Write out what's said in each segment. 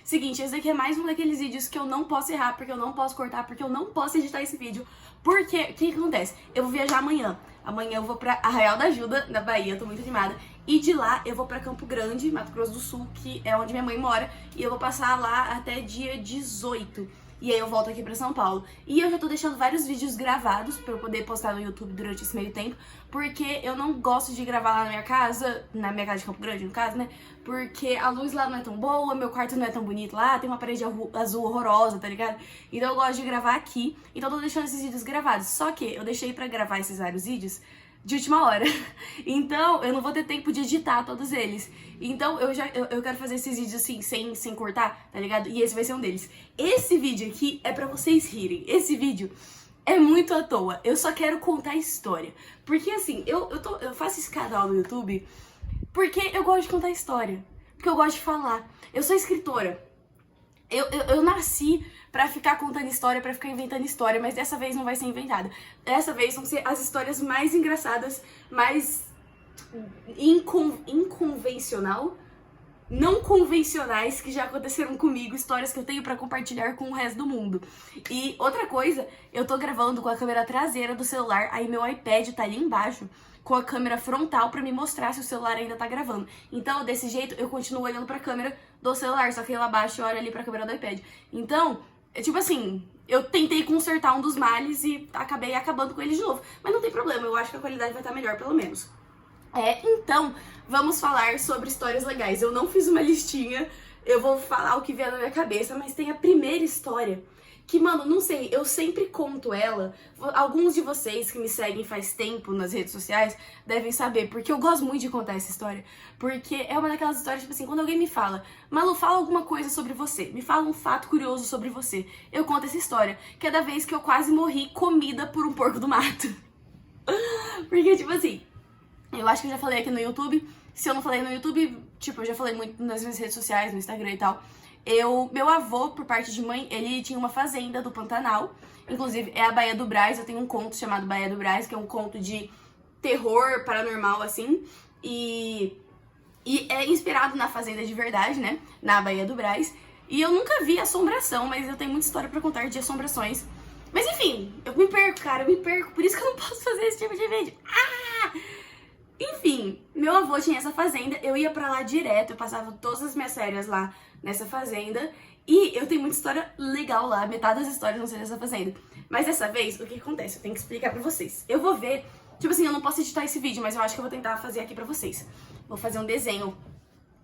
Seguinte, esse daqui é mais um daqueles vídeos que eu não posso errar, porque eu não posso cortar, porque eu não posso editar esse vídeo. Porque, o que acontece? Eu vou viajar amanhã. Amanhã eu vou pra Arraial da Ajuda, na Bahia, tô muito animada. E de lá eu vou pra Campo Grande, Mato Grosso do Sul, que é onde minha mãe mora. E eu vou passar lá até dia 18. E aí eu volto aqui pra São Paulo. E eu já tô deixando vários vídeos gravados pra eu poder postar no YouTube durante esse meio tempo. Porque eu não gosto de gravar lá na minha casa de Campo Grande, no caso, né? Porque a luz lá não é tão boa, meu quarto não é tão bonito lá, tem uma parede azul horrorosa, tá ligado? Então eu gosto de gravar aqui, então eu tô deixando esses vídeos gravados. Só que eu deixei pra gravar esses vários vídeos de última hora. Então eu não vou ter tempo de editar todos eles. Então eu quero fazer esses vídeos assim, sem cortar, tá ligado? E esse vai ser um deles. Esse vídeo aqui é pra vocês rirem. Esse vídeo é muito à toa. Eu só quero contar a história. Porque assim, eu faço esse canal no YouTube porque eu gosto de contar história. Porque eu gosto de falar. Eu sou escritora. Eu nasci pra ficar contando história, pra ficar inventando história, mas dessa vez não vai ser inventada. Dessa vez vão ser as histórias mais engraçadas, mais inconvencional, não convencionais que já aconteceram comigo, histórias que eu tenho pra compartilhar com o resto do mundo. E outra coisa, eu tô gravando com a câmera traseira do celular, aí meu iPad tá ali embaixo com a câmera frontal pra me mostrar se o celular ainda tá gravando. Então, desse jeito, eu continuo olhando pra câmera do celular, só que lá abaixo eu olho ali pra câmera do iPad. Então, é tipo assim, eu tentei consertar um dos males e acabei acabando com ele de novo. Mas não tem problema, eu acho que a qualidade vai estar melhor, pelo menos. Então, vamos falar sobre histórias legais. Eu não fiz uma listinha, eu vou falar o que vier na minha cabeça, mas tem a primeira história que, mano, não sei, eu sempre conto ela. Alguns de vocês que me seguem faz tempo nas redes sociais devem saber, porque eu gosto muito de contar essa história. Porque é uma daquelas histórias, tipo assim, quando alguém me fala, Malu, fala alguma coisa sobre você, me fala um fato curioso sobre você, eu conto essa história, que é da vez que eu quase morri comida por um porco do mato. Porque, tipo assim, eu acho que eu já falei aqui no YouTube. Se eu não falei no YouTube, tipo, eu já falei muito nas minhas redes sociais, no Instagram e tal. Meu avô, por parte de mãe, ele tinha uma fazenda do Pantanal. Inclusive, é a Baía do Brás. Eu tenho um conto chamado Baía do Brás, que é um conto de terror paranormal, assim. E é inspirado na fazenda de verdade, né? Na Baía do Brás. E eu nunca vi assombração, mas eu tenho muita história pra contar de assombrações. Mas enfim, eu me perco, cara, eu me perco. Por isso que eu não posso fazer esse tipo de vídeo. Enfim, meu avô tinha essa fazenda, eu ia pra lá direto, eu passava todas as minhas férias lá nessa fazenda. E eu tenho muita história legal lá, metade das histórias não são nessa fazenda. Mas dessa vez, o que acontece? Eu tenho que explicar pra vocês. Eu vou ver, tipo assim, eu não posso editar esse vídeo, mas eu acho que eu vou tentar fazer aqui pra vocês. Vou fazer um desenho.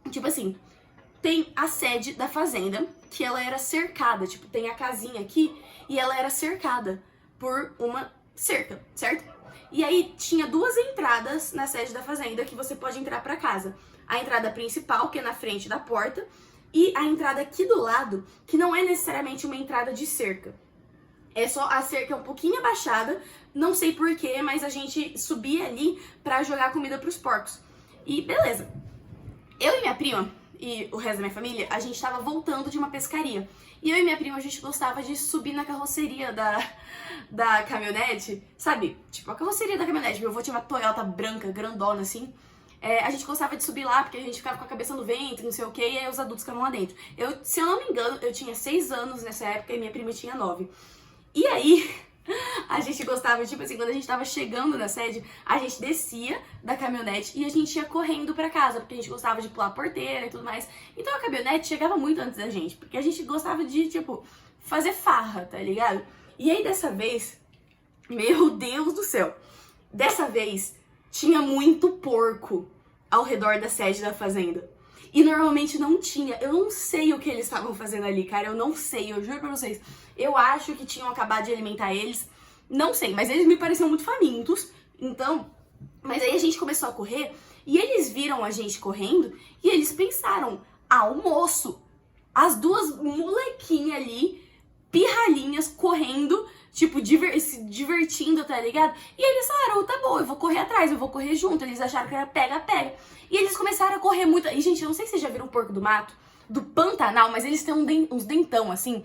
Tipo assim, tem a sede da fazenda, que ela era cercada, tipo, tem a casinha aqui, e ela era cercada por uma cerca, certo? E aí tinha duas entradas na sede da fazenda que você pode entrar pra casa. A entrada principal, que é na frente da porta, e a entrada aqui do lado, que não é necessariamente uma entrada de cerca. É só a cerca um pouquinho abaixada, não sei porquê, mas a gente subia ali pra jogar comida pros porcos. E beleza. Eu e minha prima, e o resto da minha família, a gente tava voltando de uma pescaria. E eu e minha prima, a gente gostava de subir na carroceria da caminhonete, sabe? Tipo, a carroceria da caminhonete. Meu avô tinha uma Toyota branca, grandona, assim. A gente gostava de subir lá, porque a gente ficava com a cabeça no vento, não sei o quê, e aí os adultos ficavam lá dentro. Se eu não me engano, eu tinha 6 anos nessa época e minha prima tinha 9. E aí, a gente gostava, tipo assim, quando a gente tava chegando na sede, a gente descia da caminhonete e a gente ia correndo pra casa, porque a gente gostava de pular a porteira e tudo mais. Então a caminhonete chegava muito antes da gente, porque a gente gostava de, tipo, fazer farra, tá ligado? E aí dessa vez, meu Deus do céu, dessa vez tinha muito porco ao redor da sede da fazenda. E normalmente não tinha. Eu não sei o que eles estavam fazendo ali, cara. Eu não sei, eu juro pra vocês. Eu acho que tinham acabado de alimentar eles. Não sei, mas eles me pareciam muito famintos. Então, mas aí a gente começou a correr e eles viram a gente correndo e eles pensaram, almoço. As duas molequinhas ali, pirralhinhas, correndo, tipo, se divertindo, tá ligado? E eles falaram, tá bom, eu vou correr atrás, eu vou correr junto. Eles acharam que era pega-pega. E eles começaram a correr muito. E, gente, eu não sei se vocês já viram um porco do mato, do Pantanal, mas eles têm uns dentão, assim.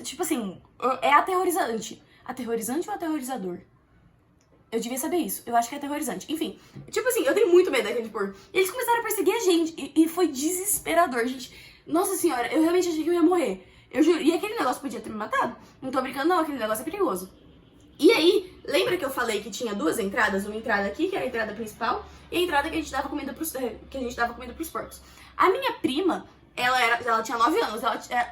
Tipo assim, é aterrorizante. Aterrorizante ou aterrorizador? Eu devia saber isso. Eu acho que é aterrorizante. Enfim, tipo assim, eu tenho muito medo daquele porco. E eles começaram a perseguir a gente. E foi desesperador, gente. Nossa senhora, eu realmente achei que eu ia morrer. Eu juro. E aquele negócio podia ter me matado. Não tô brincando, não. Aquele negócio é perigoso. E aí, lembra que eu falei que tinha duas entradas? Uma entrada aqui, que era a entrada principal, e a entrada que a gente dava comida pros porcos. A minha prima, ela tinha 9 anos,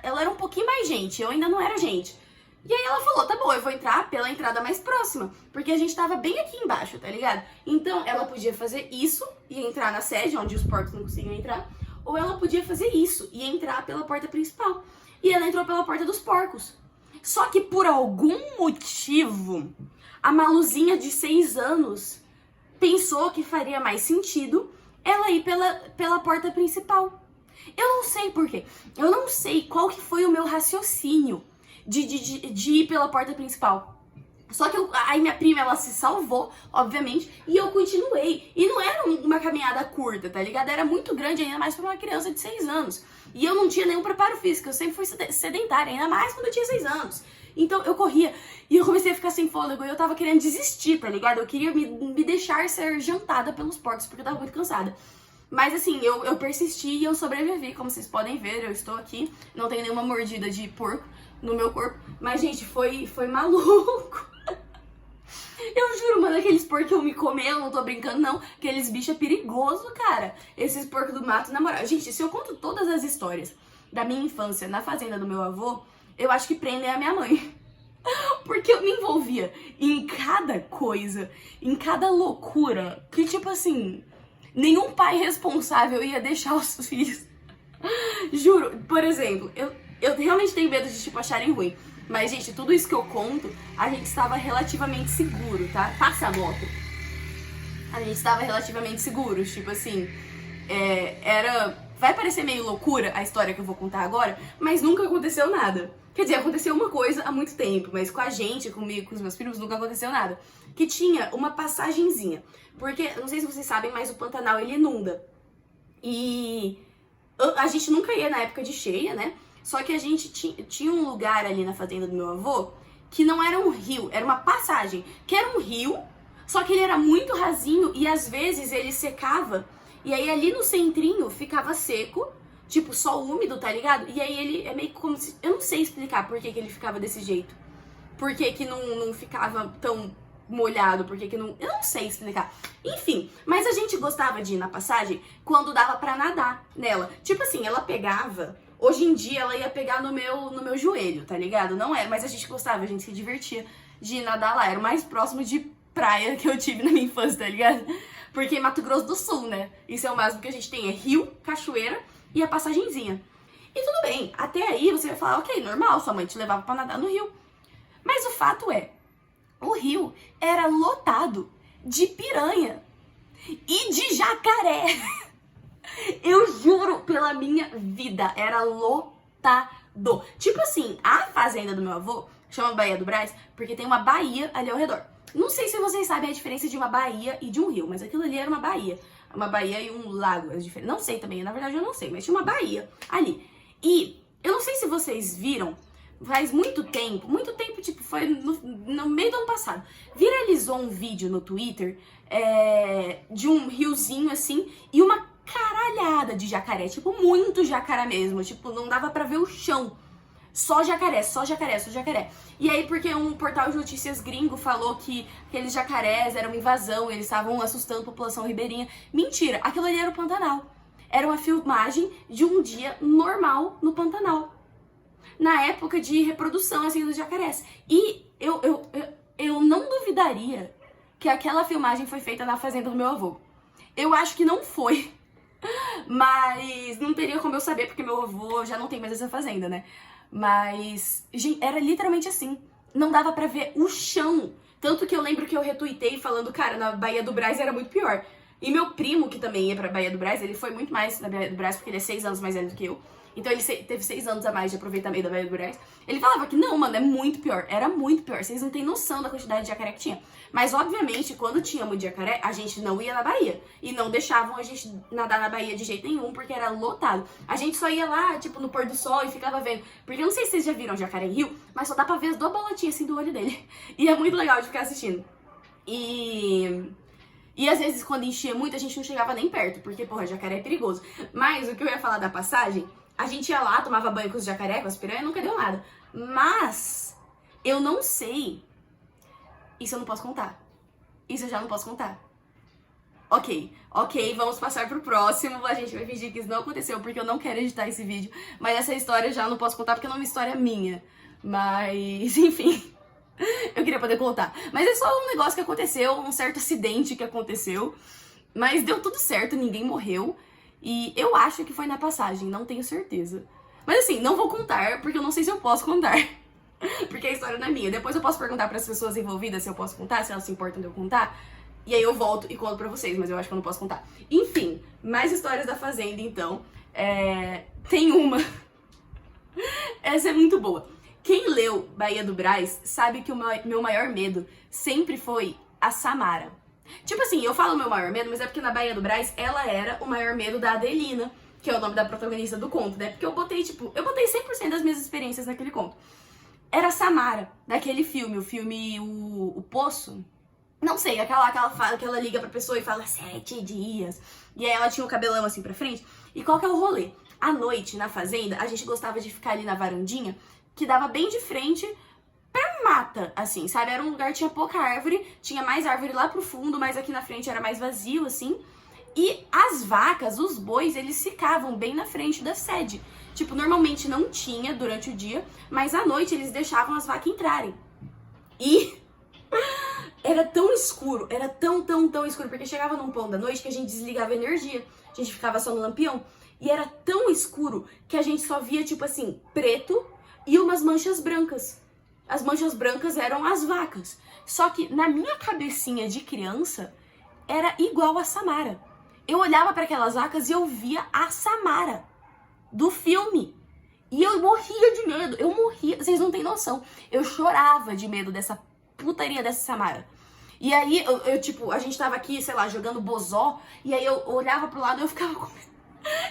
ela era um pouquinho mais gente, eu ainda não era gente. E aí ela falou, tá bom, eu vou entrar pela entrada mais próxima, porque a gente tava bem aqui embaixo, tá ligado? Então ela podia fazer isso e entrar na sede, onde os porcos não conseguiam entrar, ou ela podia fazer isso e entrar pela porta principal. E ela entrou pela porta dos porcos. Só que por algum motivo, a Maluzinha de 6 anos pensou que faria mais sentido ela ir pela porta principal. Eu não sei por quê. Eu não sei qual que foi o meu raciocínio de ir pela porta principal. Só que aí minha prima, ela se salvou, obviamente, e eu continuei. E não era uma caminhada curta, tá ligado? Era muito grande, ainda mais pra uma criança de 6 anos. E eu não tinha nenhum preparo físico, eu sempre fui sedentária, ainda mais quando eu tinha 6 anos. Então eu corria e eu comecei a ficar sem fôlego e eu tava querendo desistir, tá ligado? Eu queria me deixar ser jantada pelos porcos, porque eu tava muito cansada. Mas assim, eu persisti e eu sobrevivi, como vocês podem ver, eu estou aqui, não tenho nenhuma mordida de porco no meu corpo. Mas, gente, foi maluco. Eu juro, mano, aqueles porcos que eu me comer, eu não tô brincando, não. Aqueles bichos é perigoso, cara. Esses porcos do mato, na moral. Gente, se eu conto todas as histórias da minha infância na fazenda do meu avô, eu acho que prendem a minha mãe. Porque eu me envolvia em cada coisa, em cada loucura, que tipo assim, nenhum pai responsável ia deixar os filhos. Juro, por exemplo, eu realmente tenho medo de tipo acharem ruim. Mas, gente, tudo isso que eu conto, a gente estava relativamente seguro, tá? Passa a moto. A gente estava relativamente seguros, tipo assim, vai parecer meio loucura a história que eu vou contar agora, mas nunca aconteceu nada. Quer dizer, aconteceu uma coisa há muito tempo, mas com a gente, comigo, com os meus primos, nunca aconteceu nada. Que tinha uma passagenzinha. Porque, não sei se vocês sabem, mas o Pantanal, ele inunda. E a gente nunca ia na época de cheia, né? Só que a gente tinha um lugar ali na fazenda do meu avô que não era um rio, era uma passagem. Que era um rio, só que ele era muito rasinho e às vezes ele secava. E aí ali no centrinho ficava seco, tipo só úmido, tá ligado? E aí ele é meio como se... Eu não sei explicar por que ele ficava desse jeito. Por que não ficava tão molhado, por que não... Eu não sei explicar. Enfim, mas a gente gostava de ir na passagem quando dava pra nadar nela. Tipo assim, ela pegava... Hoje em dia ela ia pegar no meu joelho, tá ligado? Não era, mas a gente gostava, a gente se divertia de nadar lá. Era o mais próximo de praia que eu tive na minha infância, tá ligado? Porque Mato Grosso do Sul, né? Isso é o máximo que a gente tem, é rio, cachoeira e a passagenzinha. E tudo bem, até aí você vai falar, ok, normal, sua mãe te levava pra nadar no rio. Mas o fato é, o rio era lotado de piranha e de jacaré. Eu juro pela minha vida, era lotado. Tipo assim, a fazenda do meu avô chama Baía do Brás porque tem uma baía ali ao redor. Não sei se vocês sabem a diferença de uma baía e de um rio, mas aquilo ali era uma baía. Uma baía e um lago, é diferente. Não sei também, na verdade eu não sei, mas tinha uma baía ali. E eu não sei se vocês viram, faz muito tempo, tipo, foi no meio do ano passado, viralizou um vídeo no Twitter de um riozinho assim e uma caralhada de jacaré, tipo, muito jacaré mesmo, tipo, não dava pra ver o chão. Só jacaré, só jacaré, só jacaré. E aí, porque um portal de notícias gringo falou que aqueles jacarés eram uma invasão, eles estavam assustando a população ribeirinha. Mentira, aquilo ali era o Pantanal. Era uma filmagem de um dia normal no Pantanal. Na época de reprodução, assim, dos jacarés. E eu não duvidaria que aquela filmagem foi feita na fazenda do meu avô. Eu acho que não foi. Mas não teria como eu saber, porque meu avô já não tem mais essa fazenda, né? Mas, gente, era literalmente assim. Não dava pra ver o chão. Tanto que eu lembro que eu retuitei falando, cara, na Baía do Brás era muito pior. E meu primo, que também ia pra Baía do Brás, ele foi muito mais na Baía do Brás, porque ele é 6 anos mais velho do que eu. Então ele teve 6 anos a mais de aproveitamento da Baía do Brás. Ele falava que não, mano, é muito pior. Era muito pior. Vocês não têm noção da quantidade de jacaré que tinha. Mas, obviamente, quando tinha muito jacaré, a gente não ia na Baía. E não deixavam a gente nadar na Baía de jeito nenhum, porque era lotado. A gente só ia lá, tipo, no pôr do sol e ficava vendo. Porque eu não sei se vocês já viram jacaré em rio, mas só dá pra ver as duas bolotinhas assim do olho dele. E é muito legal de ficar assistindo. E às vezes, quando enchia muito, a gente não chegava nem perto, porque, porra, jacaré é perigoso. Mas o que eu ia falar da passagem A gente ia lá, tomava banho com os jacaré, com as piranhas, nunca deu nada. Mas eu não sei. Isso eu não posso contar. Isso eu já não posso contar. Ok, vamos passar pro próximo. A gente vai fingir que isso não aconteceu, porque eu não quero editar esse vídeo. Mas essa história eu já não posso contar, porque não é uma história minha. Mas, enfim, eu queria poder contar. Mas é só um negócio que aconteceu, um certo acidente que aconteceu. Mas deu tudo certo, ninguém morreu. E eu acho que foi na passagem, não tenho certeza. Mas assim, não vou contar, porque eu não sei se eu posso contar. Porque a história não é minha. Depois eu posso perguntar para as pessoas envolvidas se eu posso contar, se elas se importam de eu contar. E aí eu volto e conto pra vocês, mas eu acho que eu não posso contar. Enfim, mais histórias da Fazenda, então. Tem uma. Essa é muito boa. Quem leu Baía do Brás sabe que o meu maior medo sempre foi a Samara. Tipo assim, eu falo meu maior medo, mas é porque na Baía do Brás ela era o maior medo da Adelina, que é o nome da protagonista do conto, né? Porque eu botei 100% das minhas experiências naquele conto. Era a Samara, daquele filme, o Poço. Não sei, aquela que ela liga pra pessoa e fala 7 dias. E aí ela tinha o cabelão assim pra frente. E qual que é o rolê? À noite, na fazenda, a gente gostava de ficar ali na varandinha, que dava bem de frente pra mata, assim, sabe? Era um lugar que tinha pouca árvore, tinha mais árvore lá pro fundo, mas aqui na frente era mais vazio, assim. E as vacas, os bois, eles ficavam bem na frente da sede. Tipo, normalmente não tinha durante o dia, mas à noite eles deixavam as vacas entrarem. E era tão escuro, era tão escuro, porque chegava num ponto da noite que a gente desligava a energia, a gente ficava só no lampião. E era tão escuro que a gente só via, tipo assim, preto e umas manchas brancas. As manchas brancas eram as vacas. Só que na minha cabecinha de criança, era igual a Samara. Eu olhava para aquelas vacas e eu via a Samara do filme. E eu morria de medo, eu morria, vocês não têm noção. Eu chorava de medo dessa putaria dessa Samara. E aí, tipo, a gente tava aqui, sei lá, jogando bozó, e aí eu olhava pro lado e eu ficava com medo.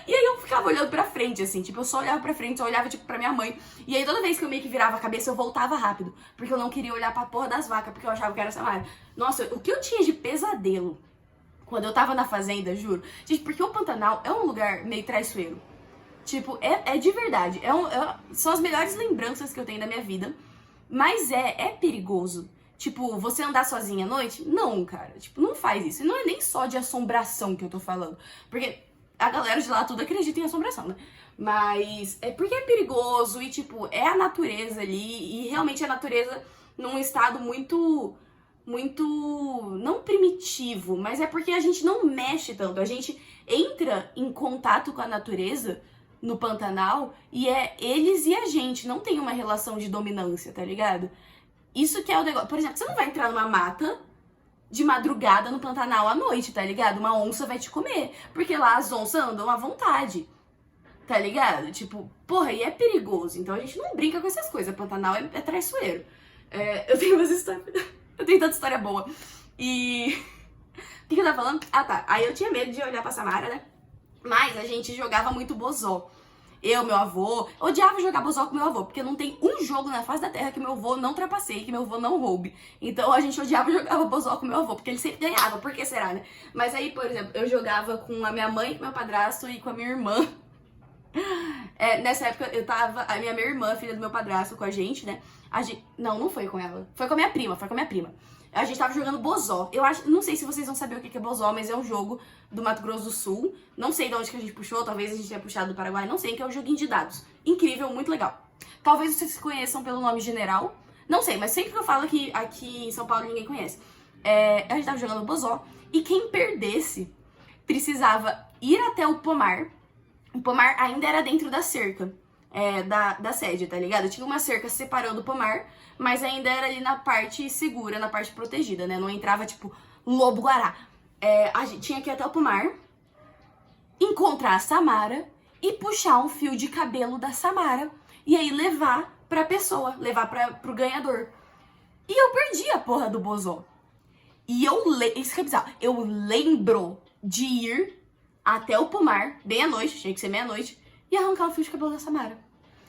E aí eu ficava olhando pra frente, assim, tipo, eu só olhava pra frente, só olhava, tipo, pra minha mãe. E aí toda vez que eu meio que virava a cabeça, eu voltava rápido, porque eu não queria olhar pra porra das vacas, porque eu achava que era Samara. Nossa, o que eu tinha de pesadelo quando eu tava na fazenda, juro. Gente, porque o Pantanal é um lugar meio traiçoeiro. Tipo, é de verdade, são as melhores lembranças que eu tenho da minha vida, mas é perigoso. Tipo, você andar sozinha à noite? Não, cara. Tipo, não faz isso. E não é nem só de assombração que eu tô falando. Porque a galera de lá tudo acredita em assombração, né? Mas é porque é perigoso e, tipo, é a natureza ali. E realmente a natureza num estado muito, não primitivo, mas é porque a gente não mexe tanto. A gente entra em contato com a natureza no Pantanal e é eles e a gente. Não tem uma relação de dominância, tá ligado? Isso que é o negócio. Por exemplo, você não vai entrar numa mata de madrugada no Pantanal à noite, tá ligado? Uma onça vai te comer. Porque lá as onças andam à vontade. Tá ligado? Tipo, porra, e é perigoso. Então a gente não brinca com essas coisas. Pantanal é traiçoeiro. Eu tenho umas histórias. Eu tenho tanta história boa. E. O que eu tava falando? Ah, tá. Aí eu tinha medo de olhar pra Samara, né? Mas a gente jogava muito bozó. Eu, meu avô, odiava jogar bozó com meu avô, porque não tem um jogo na face da terra que meu avô não trapaceie, que meu avô não roube. Então a gente odiava jogar bozó com meu avô, porque ele sempre ganhava, por que será, né? Mas aí, por exemplo, eu jogava com a minha mãe, com meu padrasto e com a minha irmã. Nessa época eu tava, a minha irmã, filha do meu padrasto, com a gente, né? Não foi com ela, foi com a minha prima, A gente tava jogando bozó. Não sei se vocês vão saber o que é bozó, mas é um jogo do Mato Grosso do Sul. Não sei de onde que a gente puxou, talvez a gente tenha puxado do Paraguai, não sei, que é um joguinho de dados. Incrível, muito legal. Talvez vocês conheçam pelo nome general. Não sei, mas sempre que eu falo que aqui em São Paulo ninguém conhece. A gente tava jogando bozó e quem perdesse precisava ir até o pomar. O pomar ainda era dentro da cerca. Da sede, tá ligado? Tinha uma cerca separando o pomar, mas ainda era ali na parte segura, na parte protegida, né? Não entrava, tipo, lobo-guará. A gente tinha que ir até o pomar, encontrar a Samara e puxar um fio de cabelo da Samara. E aí levar pra pessoa, levar pro ganhador. E eu perdi a porra do bozó. E isso que é bizarro. Eu lembro de ir até o pomar, bem à noite, tinha que ser meia-noite, e arrancar o fio de cabelo da Samara.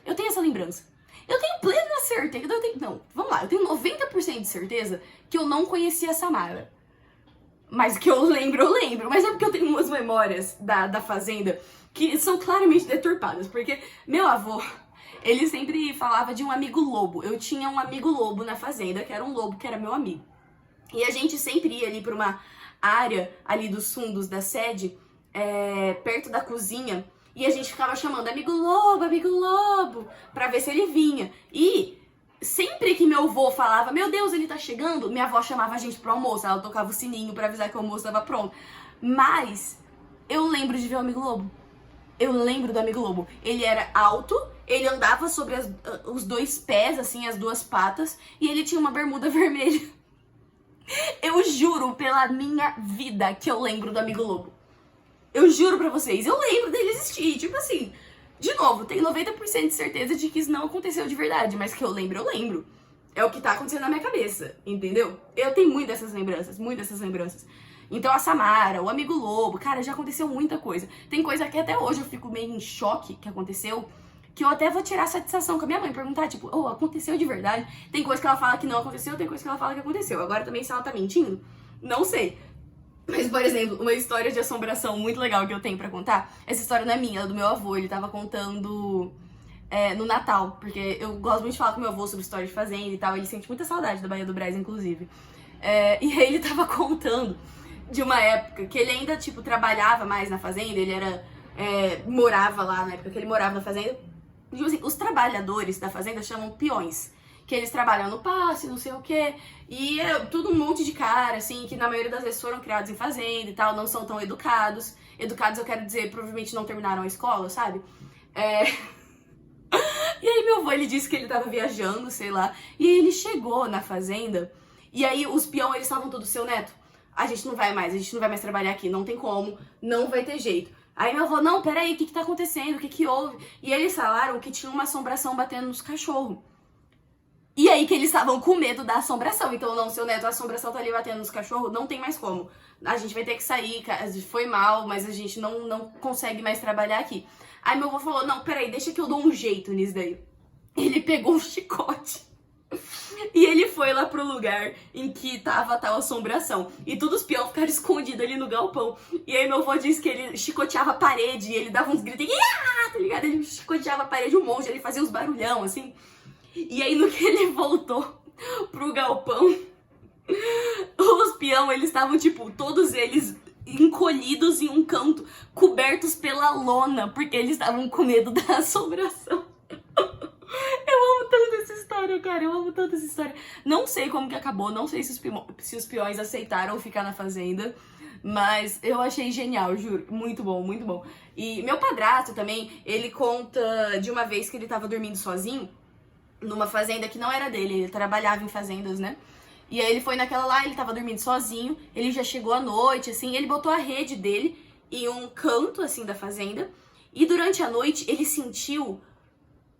Eu tenho essa lembrança. Eu tenho plena certeza. Não, vamos lá. Eu tenho 90% de certeza que eu não conhecia a Samara. Mas que eu lembro. Mas é porque eu tenho umas memórias da fazenda que são claramente deturpadas, porque meu avô, ele sempre falava de um amigo lobo. Eu tinha um amigo lobo na fazenda, que era um lobo que era meu amigo. E a gente sempre ia ali pra uma área ali dos fundos da sede, perto da cozinha, e a gente ficava chamando amigo lobo, pra ver se ele vinha. E sempre que meu avô falava, meu Deus, ele tá chegando, minha avó chamava a gente pro almoço, ela tocava o sininho pra avisar que o almoço tava pronto. Mas eu lembro de ver o amigo lobo. Eu lembro do amigo lobo. Ele era alto, ele andava sobre os dois pés, assim, as duas patas, e ele tinha uma bermuda vermelha. Eu juro pela minha vida que eu lembro do amigo lobo. Eu juro pra vocês, eu lembro dele existir. Tipo assim, de novo, tenho 90% de certeza de que isso não aconteceu de verdade, mas que eu lembro. É o que tá acontecendo na minha cabeça, entendeu? Eu tenho muitas dessas lembranças. Então a Samara, o amigo lobo, cara, já aconteceu muita coisa. Tem coisa que até hoje eu fico meio em choque que aconteceu, que eu até vou tirar satisfação com a minha mãe, perguntar, tipo, aconteceu de verdade? Tem coisa que ela fala que não aconteceu, tem coisa que ela fala que aconteceu. Agora também, se ela tá mentindo, não sei. Mas, por exemplo, uma história de assombração muito legal que eu tenho pra contar, essa história não é minha, é do meu avô, ele tava contando no Natal, porque eu gosto muito de falar com meu avô sobre história de fazenda e tal, ele sente muita saudade da Baía do Brás, inclusive. E aí ele tava contando de uma época que ele ainda, tipo, trabalhava mais na fazenda, ele morava lá, na época que ele morava na fazenda. Tipo assim, os trabalhadores da fazenda chamam peões, que eles trabalham no passe, não sei o quê, e é tudo um monte de cara, assim, que na maioria das vezes foram criados em fazenda e tal, não são tão educados. Educados, eu quero dizer, provavelmente não terminaram a escola, sabe? E aí meu avô, ele disse que ele tava viajando, sei lá, e aí ele chegou na fazenda, e aí os peões, eles estavam todos, seu neto, a gente não vai mais trabalhar aqui, não tem como, não vai ter jeito. Aí meu avô, não, peraí, o que tá acontecendo, o que houve? E eles falaram que tinha uma assombração batendo nos cachorros. E aí que eles estavam com medo da assombração. Então, não, seu neto, a assombração tá ali batendo nos cachorros, não tem mais como. A gente vai ter que sair, foi mal, mas a gente não consegue mais trabalhar aqui. Aí meu avô falou, não, peraí, deixa que eu dou um jeito nisso daí. Ele pegou um chicote e ele foi lá pro lugar em que tava a tal assombração. E todos os peões ficaram escondidos ali no galpão. E aí meu avô disse que ele chicoteava a parede, e ele dava uns gritos, tá ligado? Ele chicoteava a parede um monte, ele fazia uns barulhão, assim. E aí no que ele voltou pro galpão, os peão, eles estavam, tipo, todos eles encolhidos em um canto, cobertos pela lona, porque eles estavam com medo da assombração. Eu amo tanto essa história, cara, eu amo tanto essa história. Não sei como que acabou, não sei se os peões aceitaram ficar na fazenda, mas eu achei genial, juro, muito bom, muito bom. E meu padrasto também, ele conta de uma vez que ele tava dormindo sozinho, numa fazenda que não era dele, ele trabalhava em fazendas, né? E aí ele foi naquela lá, ele tava dormindo sozinho, ele já chegou à noite, assim, ele botou a rede dele em um canto, assim, da fazenda, e durante a noite ele sentiu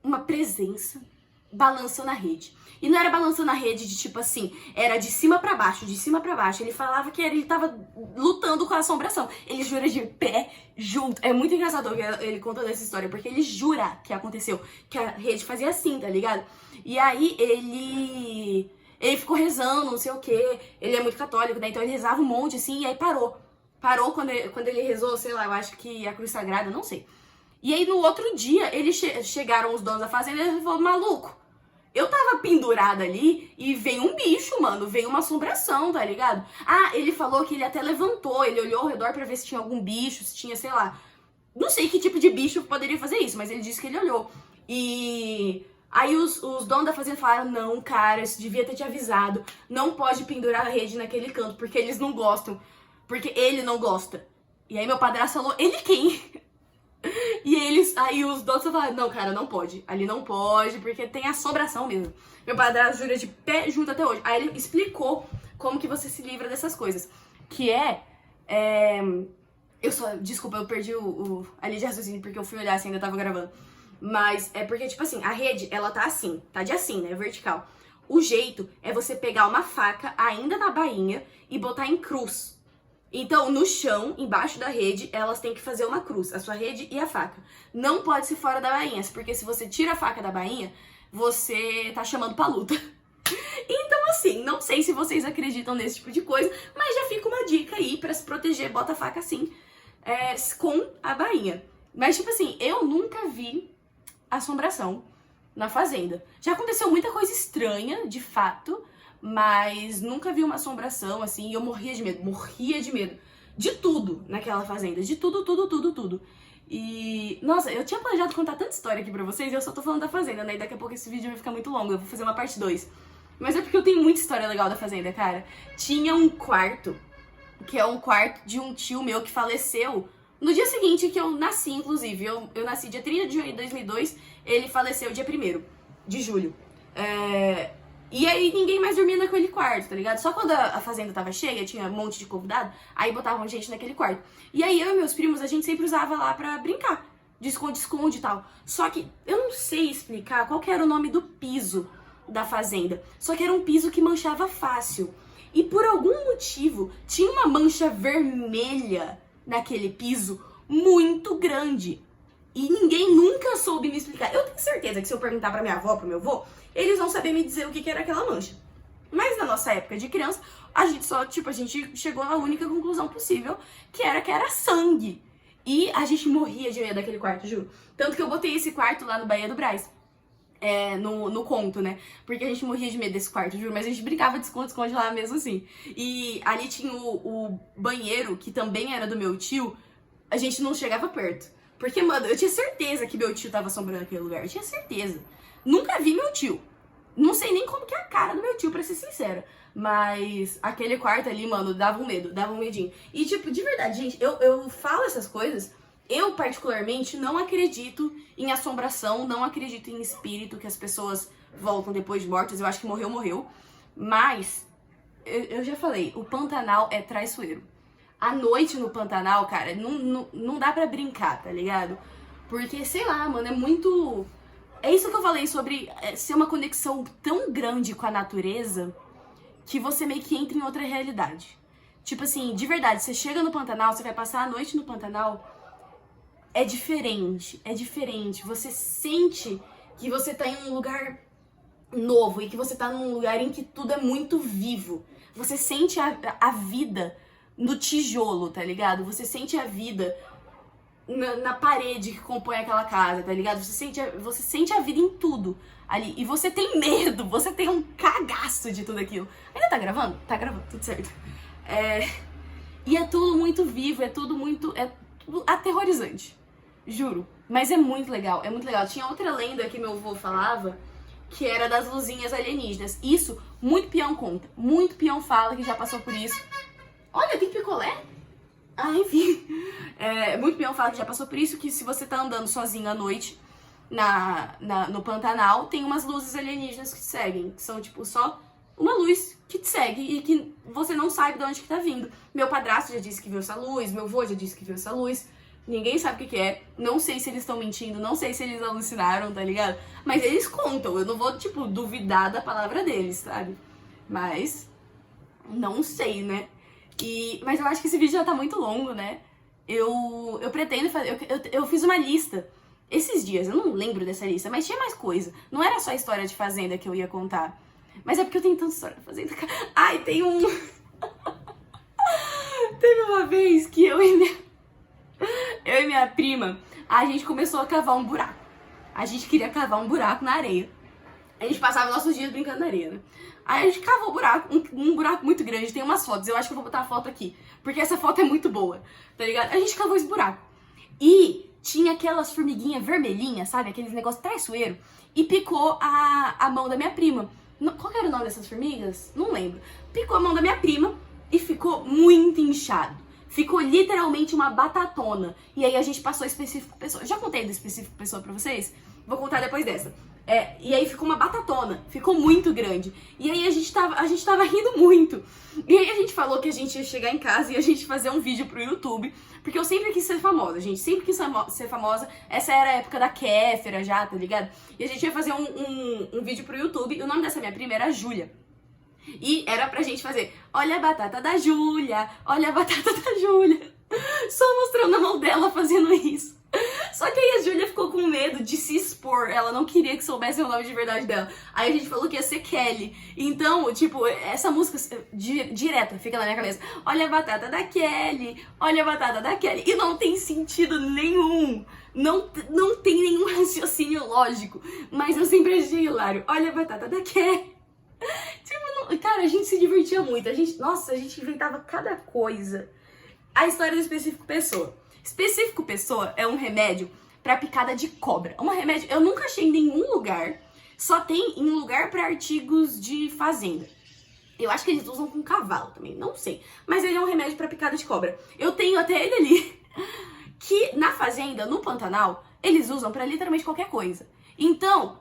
uma presença balançando a rede. E não era balançando a rede de tipo assim, era de cima pra baixo, de cima pra baixo. Ele falava que ele tava lutando com a assombração. Ele jura de pé junto. É muito engraçado ele contando essa história, porque ele jura que aconteceu, que a rede fazia assim, tá ligado? E aí ele ficou rezando, não sei o quê. Ele é muito católico, né? Então ele rezava um monte assim, e aí parou. Parou quando ele rezou, sei lá, eu acho que a cruz sagrada, não sei. E aí no outro dia, eles chegaram os donos da fazenda e ele falou, maluco, eu tava pendurada ali e veio um bicho, mano, veio uma assombração, tá ligado? Ah, ele falou que ele até levantou, ele olhou ao redor pra ver se tinha algum bicho, se tinha, sei lá, não sei que tipo de bicho poderia fazer isso, mas ele disse que ele olhou. E aí os donos da fazenda falaram, não, cara, isso devia ter te avisado, não pode pendurar a rede naquele canto, porque eles não gostam, porque ele não gosta. E aí meu padrasto falou, ele quem? E aí os donos falaram, não, cara, não pode. Ali não pode, porque tem assombração mesmo. Meu padrasto jura de pé junto até hoje. Aí ele explicou como que você se livra dessas coisas. Que desculpa, eu perdi a linha de raciocínio, porque eu fui olhar assim, ainda tava gravando. Mas é porque, tipo assim, a rede, ela tá assim, tá de assim, né, vertical. O jeito é você pegar uma faca ainda na bainha e botar em cruz. Então, no chão, embaixo da rede, elas têm que fazer uma cruz, a sua rede e a faca. Não pode ser fora da bainha, porque se você tira a faca da bainha, você tá chamando pra luta. Então, assim, não sei se vocês acreditam nesse tipo de coisa, mas já fica uma dica aí pra se proteger, bota a faca assim, com a bainha. Mas, tipo assim, eu nunca vi assombração na fazenda. Já aconteceu muita coisa estranha, de fato, mas nunca vi uma assombração, assim, e eu morria de medo. Morria de medo. De tudo naquela fazenda. De tudo, tudo, tudo, tudo. E, nossa, eu tinha planejado contar tanta história aqui pra vocês e eu só tô falando da fazenda, né? E daqui a pouco esse vídeo vai ficar muito longo, eu vou fazer uma parte 2. Mas é porque eu tenho muita história legal da fazenda, cara. Tinha um quarto, que é um quarto de um tio meu que faleceu no dia seguinte que eu nasci, inclusive. Eu nasci dia 30 de junho de 2002, ele faleceu dia 1º de julho. E aí ninguém mais dormia naquele quarto, tá ligado? Só quando a fazenda tava cheia, tinha um monte de convidado, aí botavam gente naquele quarto. E aí eu e meus primos, a gente sempre usava lá pra brincar, de esconde-esconde e tal. Só que eu não sei explicar qual que era o nome do piso da fazenda. Só que era um piso que manchava fácil. E por algum motivo, tinha uma mancha vermelha naquele piso muito grande. E ninguém nunca soube me explicar. Eu tenho certeza que se eu perguntar pra minha avó, pro meu avô, eles vão saber me dizer o que era aquela mancha. Mas na nossa época de criança, a gente chegou à única conclusão possível, que era sangue. E a gente morria de medo daquele quarto, juro. Tanto que eu botei esse quarto lá no Baía do Brás. No conto, né? Porque a gente morria de medo desse quarto, juro. Mas a gente brincava de esconde-esconde lá mesmo assim. E ali tinha o banheiro, que também era do meu tio. A gente não chegava perto. Porque, mano, eu tinha certeza que meu tio tava assombrando aquele lugar. Eu tinha certeza. Nunca vi meu tio. Não sei nem como que é a cara do meu tio, pra ser sincera. Mas aquele quarto ali, mano, dava um medo, dava um medinho. E, tipo, de verdade, gente, eu falo essas coisas. Eu, particularmente, não acredito em assombração, não acredito em espírito, que as pessoas voltam depois de mortas. Eu acho que morreu, morreu. Mas, eu já falei, o Pantanal é traiçoeiro. À noite no Pantanal, cara, não dá pra brincar, tá ligado? Porque, sei lá, mano, é muito... É isso que eu falei sobre ser uma conexão tão grande com a natureza que você meio que entra em outra realidade. Tipo assim, de verdade, você chega no Pantanal, você vai passar a noite no Pantanal, é diferente, é diferente. Você sente que você tá em um lugar novo e que você tá num lugar em que tudo é muito vivo. Você sente a vida no tijolo, tá ligado? Você sente a vida na parede que compõe aquela casa, tá ligado? Você sente a vida em tudo ali. E você tem medo, você tem um cagaço de tudo aquilo. Ainda tá gravando? Tá gravando, tudo certo. E é tudo muito vivo, é tudo aterrorizante. Juro. Mas é muito legal, é muito legal. Tinha outra lenda que meu avô falava, que era das luzinhas alienígenas. Isso, muito peão conta. Muito peão fala que já passou por isso. Olha, tem picolé? Enfim. Muito peão fala que já passou por isso, que se você tá andando sozinho à noite no Pantanal, tem umas luzes alienígenas que te seguem. Que são, tipo, só uma luz que te segue e que você não sabe de onde que tá vindo. Meu padrasto já disse que viu essa luz, meu avô já disse que viu essa luz. Ninguém sabe o que é. Não sei se eles estão mentindo, não sei se eles alucinaram, tá ligado? Mas eles contam, eu não vou, tipo, duvidar da palavra deles, sabe? Mas não sei, né? Mas eu acho que esse vídeo já tá muito longo, né? Eu pretendo fazer... Eu fiz uma lista esses dias, eu não lembro dessa lista, mas tinha mais coisa. Não era só a história de fazenda que eu ia contar. Mas é porque eu tenho tanta história de fazenda. Ai, tem um... Teve uma vez que eu e minha prima, a gente começou a cavar um buraco. A gente queria cavar um buraco na areia. A gente passava nossos dias brincando na areia, né? Aí a gente cavou o buraco, um buraco muito grande, tem umas fotos, eu acho que eu vou botar a foto aqui, porque essa foto é muito boa, tá ligado? A gente cavou esse buraco. E tinha aquelas formiguinhas vermelhinhas, sabe? Aqueles negócios traiçoeiro. E picou a mão da minha prima. Qual que era o nome dessas formigas? Não lembro. Picou a mão da minha prima e ficou muito inchado. Ficou literalmente uma batatona. E aí a gente passou específico pessoa. Já contei do específico pessoa pra vocês? Vou contar depois dessa. E aí ficou uma batatona, ficou muito grande. E aí a gente tava rindo muito. E aí a gente falou que a gente ia chegar em casa e a gente fazer um vídeo pro YouTube. Porque eu sempre quis ser famosa, gente. Sempre quis ser famosa. Essa era a época da Kéfera já, tá ligado? E a gente ia fazer um vídeo pro YouTube. E o nome dessa minha prima era Júlia. E era pra gente fazer: olha a batata da Júlia, olha a batata da Júlia. Só mostrando a mão dela fazendo isso. Só que aí a Júlia ficou com medo de se expor. Ela não queria que soubessem o nome de verdade dela. Aí a gente falou que ia ser Kelly. Então, tipo, essa música direto fica na minha cabeça. Olha a batata da Kelly, olha a batata da Kelly. E não tem sentido nenhum. Não tem nenhum raciocínio lógico. Mas eu sempre achei hilário. Olha a batata da Kelly. Tipo, cara, a gente se divertia muito. Nossa, a gente inventava cada coisa. A história do Específico Pessoa. Específico Pessoa é um remédio pra picada de cobra. Um remédio, eu nunca achei em nenhum lugar. Só tem em lugar pra artigos de fazenda. Eu acho que eles usam com cavalo também, não sei. Mas ele é um remédio pra picada de cobra. Eu tenho até ele ali. Que na fazenda, no Pantanal, eles usam pra literalmente qualquer coisa. Então,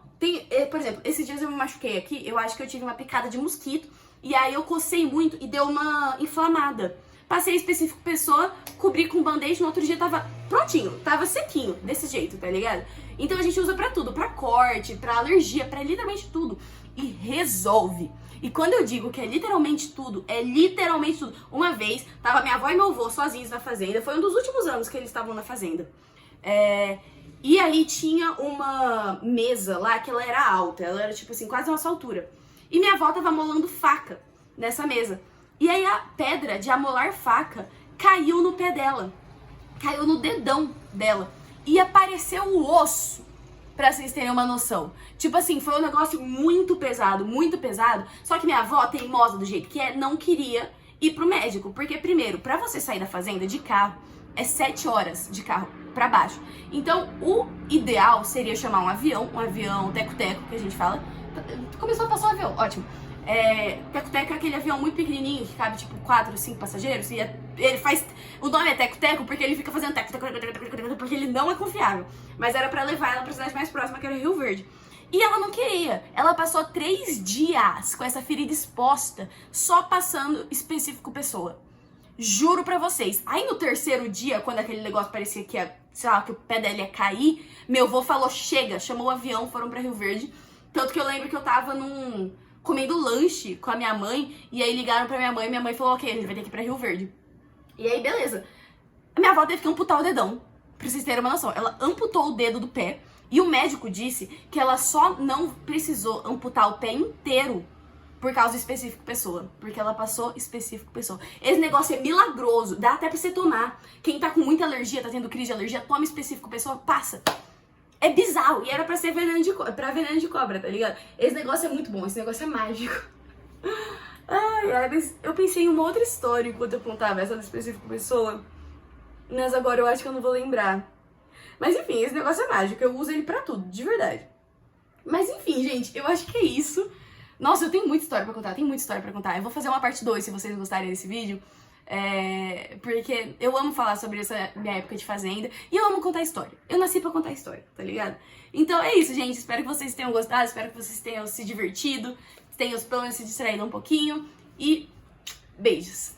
por exemplo, esses dias eu me machuquei aqui. Eu acho que eu tive uma picada de mosquito. E aí eu cocei muito e deu uma inflamada. Passei Específico Pessoa, cobri com band-aid, no outro dia tava prontinho, tava sequinho, desse jeito, tá ligado? Então a gente usa pra tudo, pra corte, pra alergia, pra literalmente tudo. E resolve. E quando eu digo que é literalmente tudo, é literalmente tudo. Uma vez, tava minha avó e meu avô sozinhos na fazenda, foi um dos últimos anos que eles estavam na fazenda. E aí tinha uma mesa lá que ela era alta, ela era tipo assim, quase a nossa altura. E minha avó tava amolando faca nessa mesa. E aí a pedra de amolar faca caiu no pé dela. Caiu no dedão dela. E apareceu o osso, pra vocês terem uma noção. Tipo assim, foi um negócio muito pesado. Só que minha avó, teimosa do jeito que é, não queria ir pro médico. Porque primeiro, pra você sair da fazenda de carro, é 7 horas de carro pra baixo. Então, o ideal seria chamar um avião teco-teco, que a gente fala. Começou a passar um avião, ótimo. Teco-teco é aquele avião muito pequenininho que cabe tipo 4, 5 passageiros. E ele faz. O nome é teco-teco porque ele fica fazendo teco-teco, porque ele não é confiável. Mas era pra levar ela pra cidade mais próxima, que era Rio Verde. E ela não queria. Ela passou 3 dias com essa ferida exposta, só passando Específico Pessoa. Juro pra vocês. Aí no terceiro dia, quando aquele negócio parecia que ia, sei lá, que o pé dela ia cair, meu avô falou: chega, chamou o avião, foram pra Rio Verde. Tanto que eu lembro que eu tava comendo lanche com a minha mãe, e aí ligaram pra minha mãe falou: ok, a gente vai ter que ir pra Rio Verde. E aí, beleza. A minha avó teve que amputar o dedão, pra vocês terem uma noção. Ela amputou o dedo do pé, e o médico disse que ela só não precisou amputar o pé inteiro por causa do Específico Pessoa, porque ela passou Específico Pessoa. Esse negócio é milagroso, dá até pra você tomar. Quem tá com muita alergia, tá tendo crise de alergia, toma Específico Pessoa, passa. É bizarro, e era pra ser veneno de cobra, tá ligado? Esse negócio é muito bom, esse negócio é mágico. Ai, mas eu pensei em uma outra história enquanto eu contava essa do Específico Pessoa, mas agora eu acho que eu não vou lembrar. Mas enfim, esse negócio é mágico, eu uso ele pra tudo, de verdade. Mas enfim, gente, eu acho que é isso. Nossa, eu tenho muita história pra contar, Eu vou fazer uma parte 2 se vocês gostarem desse vídeo. Porque eu amo falar sobre essa minha época de fazenda e eu amo contar história. Eu nasci pra contar história, tá ligado? Então é isso, gente. Espero que vocês tenham gostado, espero que vocês tenham se divertido, tenham pelo menos se distraído um pouquinho. E beijos!